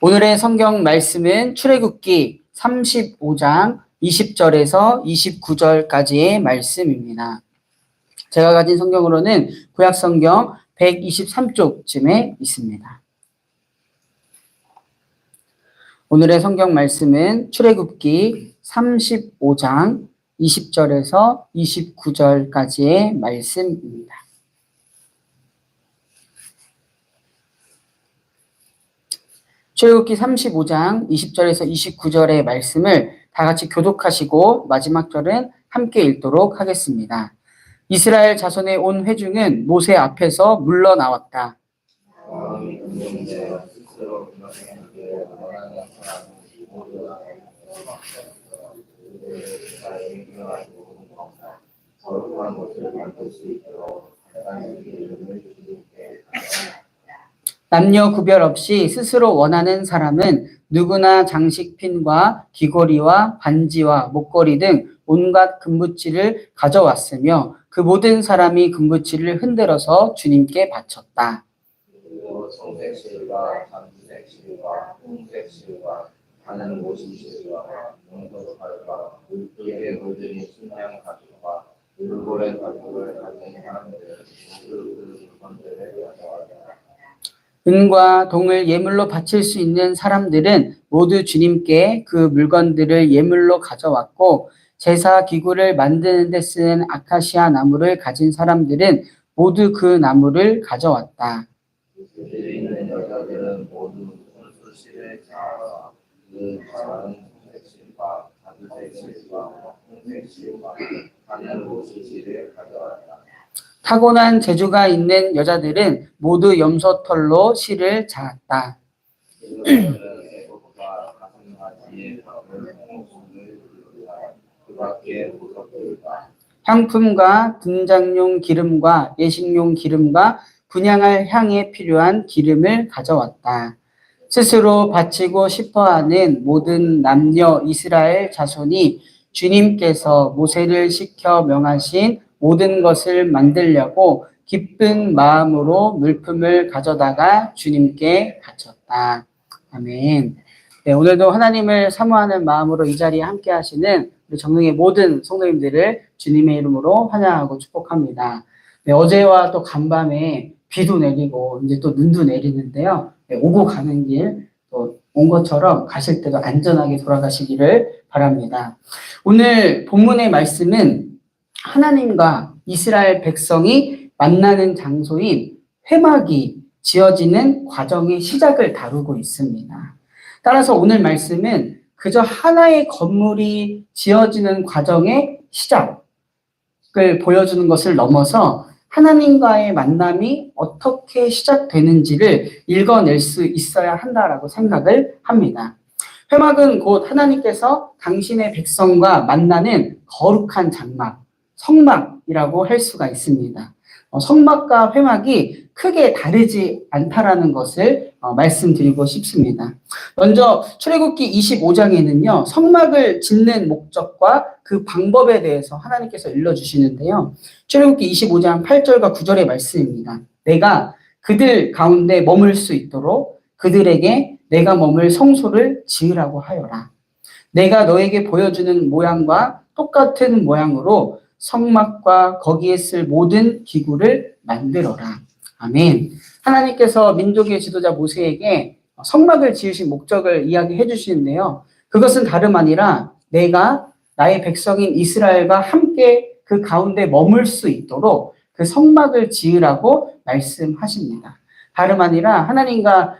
오늘의 성경 말씀은 출애굽기 35장 20절에서 29절까지의 말씀입니다. 제가 가진 성경으로는 구약 성경 123쪽쯤에 있습니다. 오늘의 성경 말씀은 출애굽기 35장 20절에서 29절까지의 말씀입니다. 출애굽기 35장 20절에서 29절의 말씀을 다 같이 교독하시고 마지막 절은 함께 읽도록 하겠습니다. 이스라엘 자손의 온 회중은 모세 앞에서 물러나왔다. 남녀 구별 없이 스스로 원하는 사람은 누구나 장식핀과 귀걸이와 반지와 목걸이 등 온갖 금붙이를 가져왔으며 그 모든 사람이 금붙이를 흔들어서 주님께 바쳤다. 그리고 청색 실과 단색 실과 홍색 실과 가는 모신 실과 용도칼과 물기에 물들인 순양 가죽과 물고래 가죽을 가진 사람들은 그 물건들을 가져왔다. 은과 동을 예물로 바칠 수 있는 사람들은 모두 주님께 그 물건들을 예물로 가져왔고 제사 기구를 만드는 데 쓰는 아카시아 나무를 가진 사람들은 모두 그 나무를 가져왔다. 그들이 있는 여자들은 모두 손수실을 쌓아 그 작은 홍색 실과 단색 실과 홍색 실과 가는 모신 실을 가져왔다. 타고난 재주가 있는 여자들은 모두 염소털로 실을 자았다. 향품과 등장용 기름과 예식용 기름과 분향할 향에 필요한 기름을 가져왔다. 스스로 바치고 싶어하는 모든 남녀 이스라엘 자손이 주님께서 모세를 시켜 명하신 모든 것을 만들려고 기쁜 마음으로 물품을 가져다가 주님께 바쳤다. 아멘. 네, 오늘도 하나님을 사모하는 마음으로 이 자리에 함께 하시는 우리 정릉의 모든 성도님들을 주님의 이름으로 환영하고 축복합니다. 네, 어제와 또 간밤에 비도 내리고 이제 또 눈도 내리는데요. 네, 오고 가는 길 또 온 것처럼 가실 때도 안전하게 돌아가시기를 바랍니다. 오늘 본문의 말씀은 하나님과 이스라엘 백성이 만나는 장소인 회막이 지어지는 과정의 시작을 다루고 있습니다. 따라서 오늘 말씀은 그저 하나의 건물이 지어지는 과정의 시작을 보여주는 것을 넘어서 하나님과의 만남이 어떻게 시작되는지를 읽어낼 수 있어야 한다라고 생각을 합니다. 회막은 곧 하나님께서 당신의 백성과 만나는 거룩한 장막, 성막이라고 할 수가 있습니다. 성막과 회막이 크게 다르지 않다라는 것을 말씀드리고 싶습니다. 먼저 출애굽기 25장에는요. 성막을 짓는 목적과 그 방법에 대해서 하나님께서 일러주시는데요. 출애굽기 25장 8절과 9절의 말씀입니다. 내가 그들 가운데 머물 수 있도록 그들에게 내가 머물 성소를 지으라고 하여라. 내가 너에게 보여주는 모양과 똑같은 모양으로 성막과 거기에 쓸 모든 기구를 만들어라. 아멘. 하나님께서 민족의 지도자 모세에게 성막을 지으신 목적을 이야기해 주시는데요. 그것은 다름 아니라 내가 나의 백성인 이스라엘과 함께 그 가운데 머물 수 있도록 그 성막을 지으라고 말씀하십니다. 다름 아니라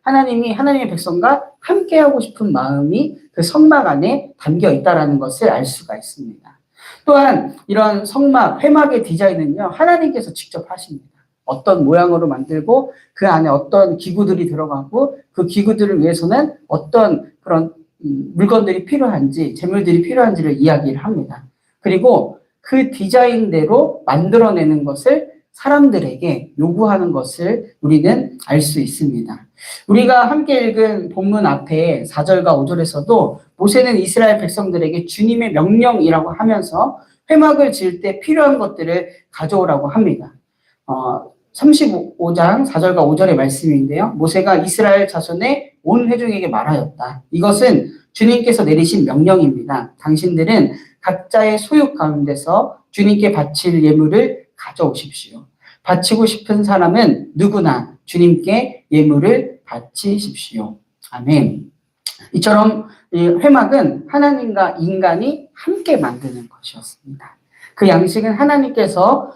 하나님이 하나님의 백성과 함께하고 싶은 마음이 그 성막 안에 담겨 있다는 것을 알 수가 있습니다. 또한 이런 성막, 회막의 디자인은요, 하나님께서 직접 하십니다. 어떤 모양으로 만들고 그 안에 어떤 기구들이 들어가고 그 기구들을 위해서는 어떤 그런 물건들이 필요한지, 재물들이 필요한지를 이야기를 합니다. 그리고 그 디자인대로 만들어내는 것을 사람들에게 요구하는 것을 우리는 알 수 있습니다. 우리가 함께 읽은 본문 앞에 4절과 5절에서도 모세는 이스라엘 백성들에게 주님의 명령이라고 하면서 회막을 지을 때 필요한 것들을 가져오라고 합니다. 35장 4절과 5절의 말씀인데요. 모세가 이스라엘 자손의 온 회중에게 말하였다. 이것은 주님께서 내리신 명령입니다. 당신들은 각자의 소유 가운데서 주님께 바칠 예물을 가져오십시오. 바치고 싶은 사람은 누구나 주님께 예물을 바치십시오. 아멘. 이처럼 이 회막은 하나님과 인간이 함께 만드는 것이었습니다. 그 양식은 하나님께서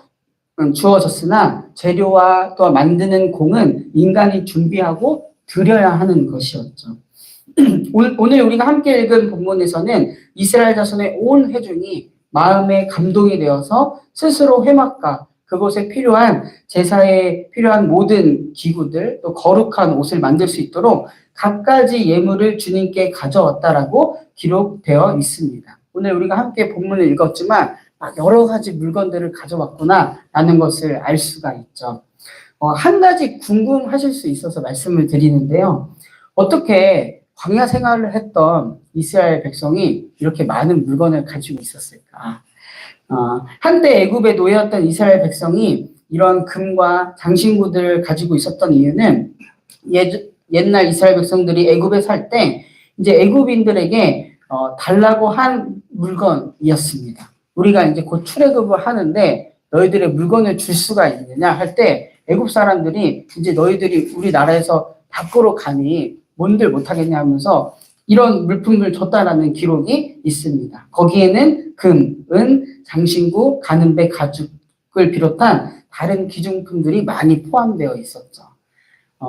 주어졌으나 재료와 또 만드는 공은 인간이 준비하고 드려야 하는 것이었죠. 오늘 우리가 함께 읽은 본문에서는 이스라엘 자손의 온 회중이 마음에 감동이 되어서 스스로 회막과 그곳에 필요한 제사에 필요한 모든 기구들 또 거룩한 옷을 만들 수 있도록 갖가지 예물을 주님께 가져왔다라고 기록되어 있습니다. 오늘 우리가 함께 본문을 읽었지만 여러 가지 물건들을 가져왔구나라는 것을 알 수가 있죠. 한 가지 궁금하실 수 있어서 말씀을 드리는데요. 어떻게 광야 생활을 했던 이스라엘 백성이 이렇게 많은 물건을 가지고 있었을까? 한때 애굽에 놓여있던 이스라엘 백성이 이런 금과 장신구들을 가지고 있었던 이유는 옛날 이스라엘 백성들이 애굽에 살 때 이제 애굽인들에게 달라고 한 물건이었습니다. 우리가 이제 곧 출애굽을 하는데 너희들의 물건을 줄 수가 있느냐 할 때 애굽 사람들이 이제 너희들이 우리나라에서 밖으로 가니 뭔들 못하겠냐 하면서 이런 물품을 줬다라는 기록이 있습니다. 거기에는 금, 은, 장신구, 가는배, 가죽을 비롯한 다른 기중품들이 많이 포함되어 있었죠.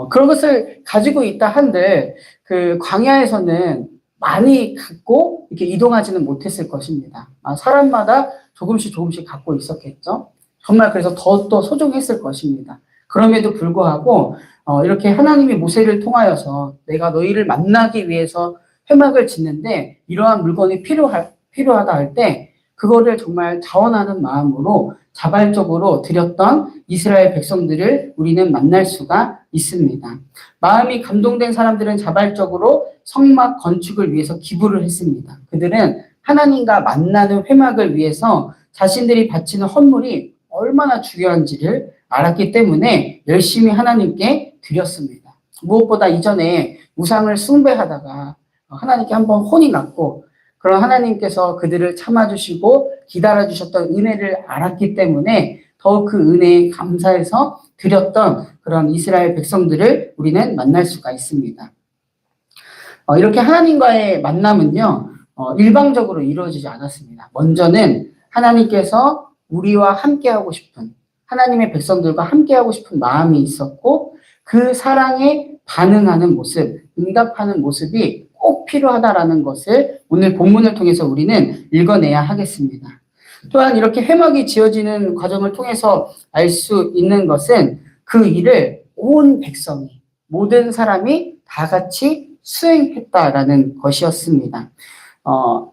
그런 것을 가지고 있다 한들 그 광야에서는 많이 갖고 이렇게 이동하지는 못했을 것입니다. 사람마다 조금씩 갖고 있었겠죠. 정말 그래서 더 소중했을 것입니다. 그럼에도 불구하고 이렇게 하나님이 모세를 통하여서 내가 너희를 만나기 위해서 회막을 짓는데 이러한 물건이 필요하다 할 때 그거를 정말 자원하는 마음으로 자발적으로 드렸던 이스라엘 백성들을 우리는 만날 수가 있습니다. 마음이 감동된 사람들은 자발적으로 성막 건축을 위해서 기부를 했습니다. 그들은 하나님과 만나는 회막을 위해서 자신들이 바치는 헌물이 얼마나 중요한지를 알았기 때문에 열심히 하나님께 드렸습니다. 무엇보다 이전에 우상을 숭배하다가 하나님께 한번 혼이 났고 그런 하나님께서 그들을 참아주시고 기다려주셨던 은혜를 알았기 때문에 더욱 그 은혜에 감사해서 드렸던 그런 이스라엘 백성들을 우리는 만날 수가 있습니다. 이렇게 하나님과의 만남은요, 일방적으로 이루어지지 않았습니다. 먼저는 하나님께서 우리와 함께하고 싶은, 하나님의 백성들과 함께하고 싶은 마음이 있었고, 그 사랑에 반응하는 모습, 응답하는 모습이 꼭 필요하다라는 것을 오늘 본문을 통해서 우리는 읽어내야 하겠습니다. 또한 이렇게 회막이 지어지는 과정을 통해서 알 수 있는 것은 그 일을 온 백성이, 모든 사람이 다 같이 수행했다라는 것이었습니다.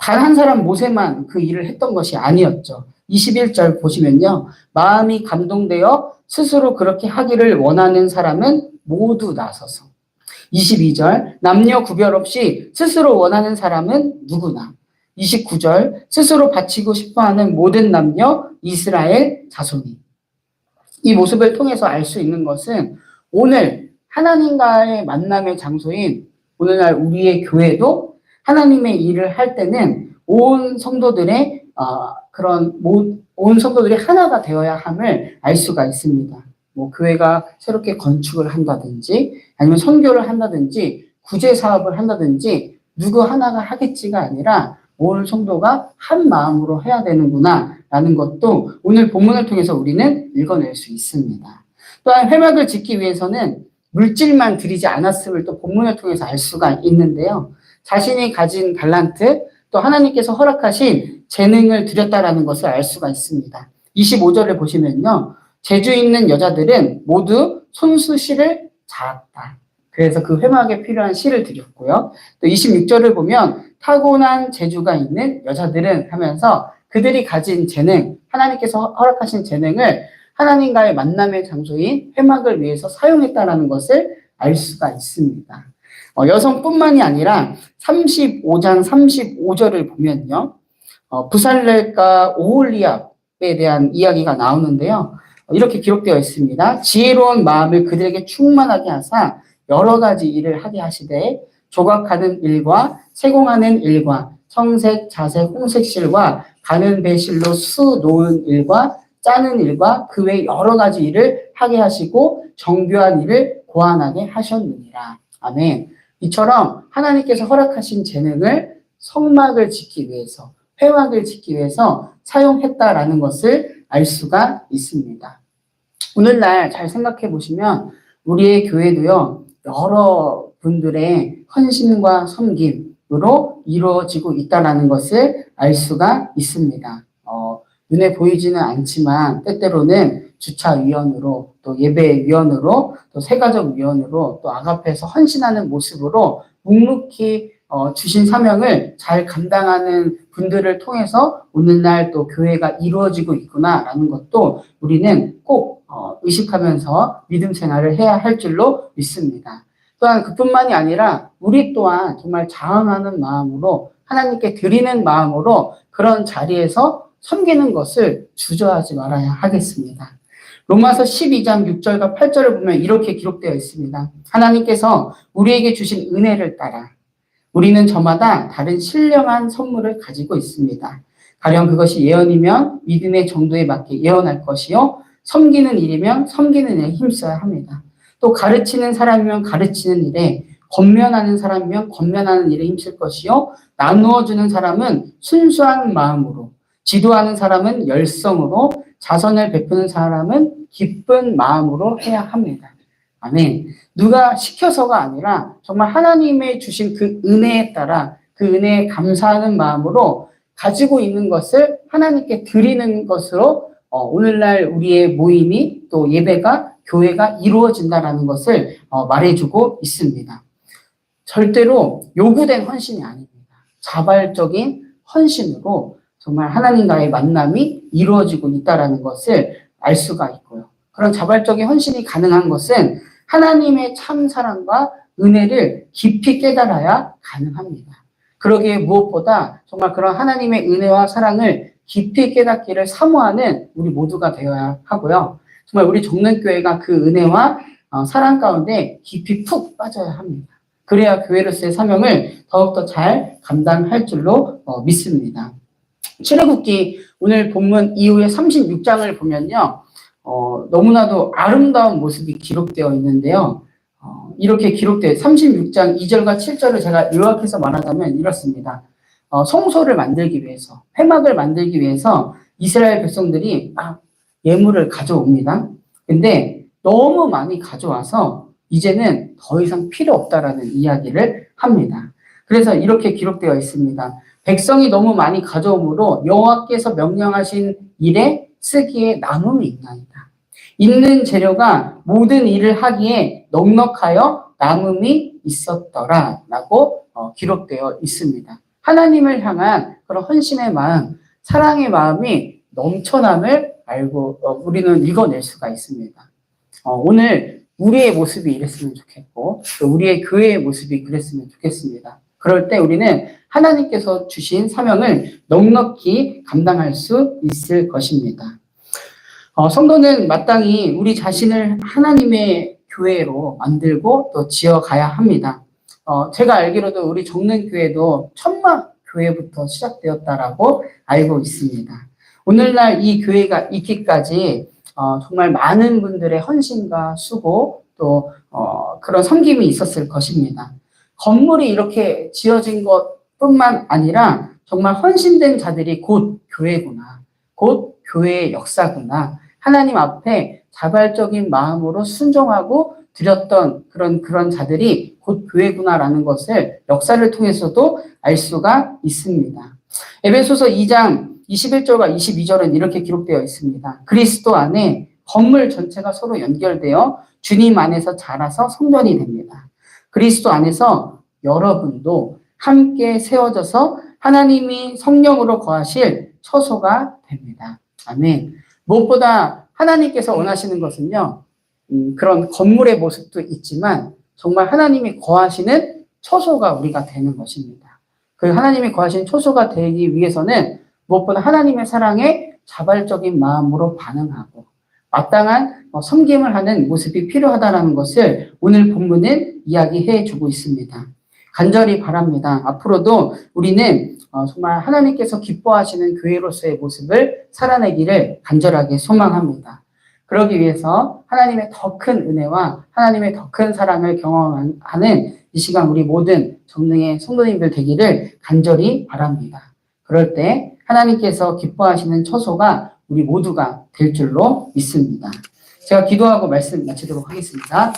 단 한 사람 모세만 그 일을 했던 것이 아니었죠. 21절 보시면요. 마음이 감동되어 스스로 그렇게 하기를 원하는 사람은 모두 나서서. 22절 남녀 구별 없이 스스로 원하는 사람은 누구나. 29절 스스로 바치고 싶어하는 모든 남녀 이스라엘 자손이. 이 모습을 통해서 알 수 있는 것은 오늘 하나님과의 만남의 장소인 오늘날 우리의 교회도 하나님의 일을 할 때는 온 성도들의 온 성도들이 하나가 되어야 함을 알 수가 있습니다. 교회가 새롭게 건축을 한다든지 아니면 선교를 한다든지 구제 사업을 한다든지 누구 하나가 하겠지가 아니라 온 성도가 한 마음으로 해야 되는구나라는 것도 오늘 본문을 통해서 우리는 읽어낼 수 있습니다. 또한 회막을 짓기 위해서는 물질만 드리지 않았음을 또 본문을 통해서 알 수가 있는데요. 자신이 가진 달란트 또 하나님께서 허락하신 재능을 드렸다라는 것을 알 수가 있습니다. 25절을 보시면요. 재주 있는 여자들은 모두 손수시를 자았다. 그래서 그 회막에 필요한 실을 드렸고요. 또 26절을 보면 타고난 재주가 있는 여자들은 하면서 그들이 가진 재능, 하나님께서 허락하신 재능을 하나님과의 만남의 장소인 회막을 위해서 사용했다라는 것을 알 수가 있습니다. 여성뿐만이 아니라 35장 35절을 보면요. 부살렐과 오홀리압에 대한 이야기가 나오는데요. 이렇게 기록되어 있습니다. 지혜로운 마음을 그들에게 충만하게 하사 여러 가지 일을 하게 하시되 조각하는 일과 세공하는 일과 청색, 자색, 홍색실과 가는 배실로 수 놓은 일과 짜는 일과 그 외 여러 가지 일을 하게 하시고 정교한 일을 고안하게 하셨느니라. 아멘. 이처럼 하나님께서 허락하신 재능을 성막을 짓기 위해서, 회막을 짓기 위해서 사용했다라는 것을 알 수가 있습니다. 오늘날 잘 생각해 보시면 우리의 교회도요, 여러 분들의 헌신과 섬김으로 이루어지고 있다는 것을 알 수가 있습니다. 눈에 보이지는 않지만 때때로는 주차위원으로 또 예배위원으로 또 세가족위원으로 또 아가페에서 헌신하는 모습으로 묵묵히 주신 사명을 잘 감당하는 분들을 통해서 오늘날 또 교회가 이루어지고 있구나라는 것도 우리는 꼭 의식하면서 믿음 생활을 해야 할 줄로 믿습니다. 또한 그뿐만이 아니라 우리 또한 정말 자원하는 마음으로 하나님께 드리는 마음으로 그런 자리에서 섬기는 것을 주저하지 말아야 하겠습니다. 로마서 12장 6절과 8절을 보면 이렇게 기록되어 있습니다. 하나님께서 우리에게 주신 은혜를 따라 우리는 저마다 다른 신령한 선물을 가지고 있습니다. 가령 그것이 예언이면 믿음의 정도에 맞게 예언할 것이요, 섬기는 일이면 섬기는 일에 힘써야 합니다. 또 가르치는 사람이면 가르치는 일에, 권면하는 사람이면 권면하는 일에 힘쓸 것이요, 나누어 주는 사람은 순수한 마음으로, 지도하는 사람은 열성으로, 자선을 베푸는 사람은 기쁜 마음으로 해야 합니다. 아멘. 누가 시켜서가 아니라 정말 하나님의 주신 그 은혜에 따라 그 은혜에 감사하는 마음으로 가지고 있는 것을 하나님께 드리는 것으로 오늘날 우리의 모임이 또 예배가 교회가 이루어진다라는 것을 말해주고 있습니다. 절대로 요구된 헌신이 아닙니다. 자발적인 헌신으로 정말 하나님과의 만남이 이루어지고 있다는 것을 알 수가 있고요. 그런 자발적인 헌신이 가능한 것은 하나님의 참 사랑과 은혜를 깊이 깨달아야 가능합니다. 그러기에 무엇보다 정말 그런 하나님의 은혜와 사랑을 깊이 깨닫기를 사모하는 우리 모두가 되어야 하고요. 정말 우리 정릉교회가 그 은혜와 사랑 가운데 깊이 푹 빠져야 합니다. 그래야 교회로서의 사명을 더욱더 잘 감당할 줄로 믿습니다. 출애굽기 오늘 본문 이후에 36장을 보면요. 너무나도 아름다운 모습이 기록되어 있는데요. 이렇게 기록되어 36장 2절과 7절을 제가 요약해서 말하자면 이렇습니다. 성소를 만들기 위해서, 회막을 만들기 위해서 이스라엘 백성들이 막 예물을 가져옵니다. 근데 너무 많이 가져와서 이제는 더 이상 필요 없다라는 이야기를 합니다. 그래서 이렇게 기록되어 있습니다. 백성이 너무 많이 가져오므로 여호와께서 명령하신 일에 쓰기에 남음이 있나이다. 있는 재료가 모든 일을 하기에 넉넉하여 남음이 있었더라라고 기록되어 있습니다. 하나님을 향한 그런 헌신의 마음, 사랑의 마음이 넘쳐남을 알고 우리는 읽어낼 수가 있습니다. 오늘 우리의 모습이 이랬으면 좋겠고 또 우리의 교회의 모습이 그랬으면 좋겠습니다. 그럴 때 우리는 하나님께서 주신 사명을 넉넉히 감당할 수 있을 것입니다. 성도는 마땅히 우리 자신을 하나님의 교회로 만들고 또 지어가야 합니다. 제가 알기로도 우리 정릉교회도 천막 교회부터 시작되었다라고 알고 있습니다. 오늘날 이 교회가 있기까지 정말 많은 분들의 헌신과 수고 또 그런 섬김이 있었을 것입니다. 건물이 이렇게 지어진 것뿐만 아니라 정말 헌신된 자들이 곧 교회구나, 곧 교회의 역사구나, 하나님 앞에 자발적인 마음으로 순종하고 드렸던 그런 자들이 곧 교회구나라는 것을 역사를 통해서도 알 수가 있습니다. 에베소서 2장 21절과 22절은 이렇게 기록되어 있습니다. 그리스도 안에 건물 전체가 서로 연결되어 주님 안에서 자라서 성전이 됩니다. 그리스도 안에서 여러분도 함께 세워져서 하나님이 성령으로 거하실 처소가 됩니다. 아멘. 무엇보다 하나님께서 원하시는 것은요, 그런 건물의 모습도 있지만 정말 하나님이 거하시는 처소가 우리가 되는 것입니다. 그 하나님이 거하시는 처소가 되기 위해서는 무엇보다 하나님의 사랑에 자발적인 마음으로 반응하고 마땅한 섬김을 하는 모습이 필요하다는 것을 오늘 본문은 이야기해 주고 있습니다. 간절히 바랍니다. 앞으로도 우리는 정말 하나님께서 기뻐하시는 교회로서의 모습을 살아내기를 간절하게 소망합니다. 그러기 위해서 하나님의 더 큰 은혜와 하나님의 더 큰 사랑을 경험하는 이 시간 우리 모든 정능의 성도님들 되기를 간절히 바랍니다. 그럴 때 하나님께서 기뻐하시는 처소가 우리 모두가 될 줄로 믿습니다. 제가 기도하고 말씀 마치도록 하겠습니다.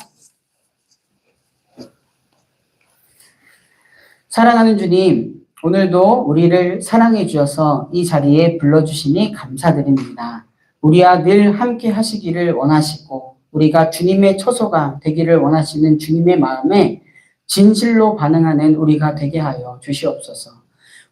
사랑하는 주님, 오늘도 우리를 사랑해 주셔서 이 자리에 불러주시니 감사드립니다. 우리와 늘 함께 하시기를 원하시고 우리가 주님의 처소가 되기를 원하시는 주님의 마음에 진실로 반응하는 우리가 되게 하여 주시옵소서.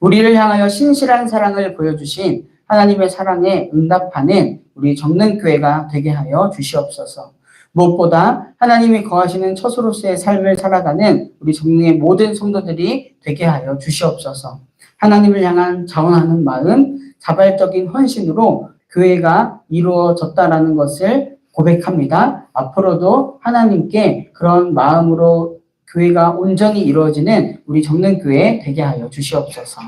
우리를 향하여 신실한 사랑을 보여주신 하나님의 사랑에 응답하는 우리 정능교회가 되게 하여 주시옵소서. 무엇보다 하나님이 거하시는 처소로서의 삶을 살아가는 우리 정능의 모든 성도들이 되게 하여 주시옵소서. 하나님을 향한 자원하는 마음, 자발적인 헌신으로 교회가 이루어졌다라는 것을 고백합니다. 앞으로도 하나님께 그런 마음으로 교회가 온전히 이루어지는 우리 정능교회 되게 하여 주시옵소서.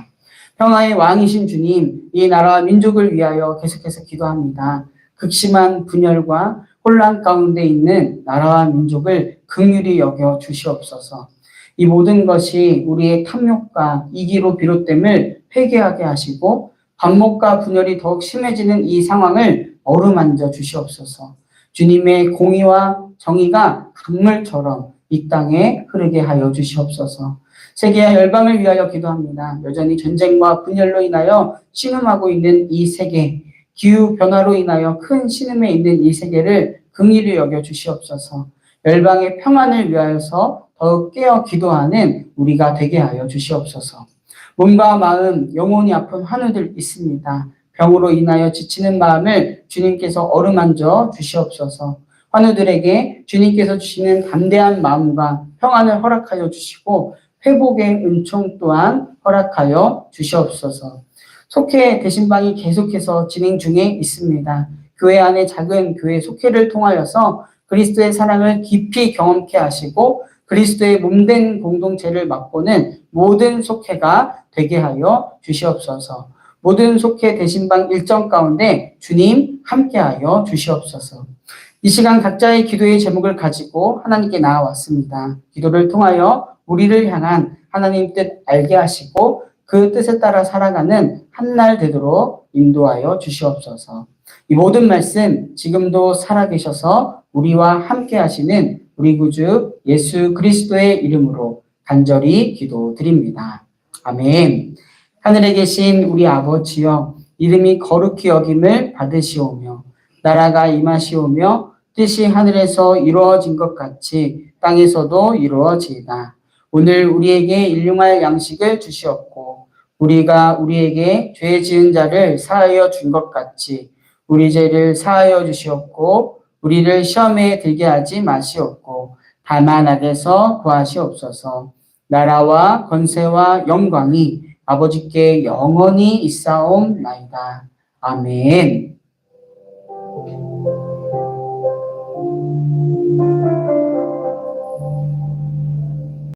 평화의 왕이신 주님, 이 나라와 민족을 위하여 계속해서 기도합니다. 극심한 분열과 혼란 가운데 있는 나라와 민족을 긍휼히 여겨 주시옵소서. 이 모든 것이 우리의 탐욕과 이기로 비롯됨을 회개하게 하시고 반목과 분열이 더욱 심해지는 이 상황을 어루만져 주시옵소서. 주님의 공의와 정의가 강물처럼 이 땅에 흐르게 하여 주시옵소서. 세계와 열방을 위하여 기도합니다. 여전히 전쟁과 분열로 인하여 신음하고 있는 이 세계, 기후변화로 인하여 큰 신음에 있는 이 세계를 긍휼히 여겨 주시옵소서. 열방의 평안을 위하여서 더욱 깨어 기도하는 우리가 되게 하여 주시옵소서. 몸과 마음, 영혼이 아픈 환우들 있습니다. 병으로 인하여 지치는 마음을 주님께서 어루만져 주시옵소서. 환우들에게 주님께서 주시는 담대한 마음과 평안을 허락하여 주시고 회복의 은총 또한 허락하여 주시옵소서. 속회 대신방이 계속해서 진행 중에 있습니다. 교회 안에 작은 교회 속회를 통하여서 그리스도의 사랑을 깊이 경험케 하시고 그리스도의 몸된 공동체를 맛보는 모든 속회가 되게 하여 주시옵소서. 모든 속회 대신방 일정 가운데 주님 함께하여 주시옵소서. 이 시간 각자의 기도의 제목을 가지고 하나님께 나아왔습니다. 기도를 통하여 우리를 향한 하나님 뜻 알게 하시고 그 뜻에 따라 살아가는 한날 되도록 인도하여 주시옵소서. 이 모든 말씀 지금도 살아계셔서 우리와 함께 하시는 우리 구주 예수 그리스도의 이름으로 간절히 기도드립니다. 아멘. 하늘에 계신 우리 아버지여, 이름이 거룩히 여김을 받으시오며 나라가 임하시오며 뜻이 하늘에서 이루어진 것 같이 땅에서도 이루어지이다. 오늘 우리에게 일용할 양식을 주시옵고 우리가 우리에게 죄 지은 자를 사하여 준 것 같이 우리 죄를 사하여 주시옵고 우리를 시험에 들게 하지 마시옵고 다만 악에서 구하시옵소서. 나라와 권세와 영광이 아버지께 영원히 있사옵나이다. 아멘.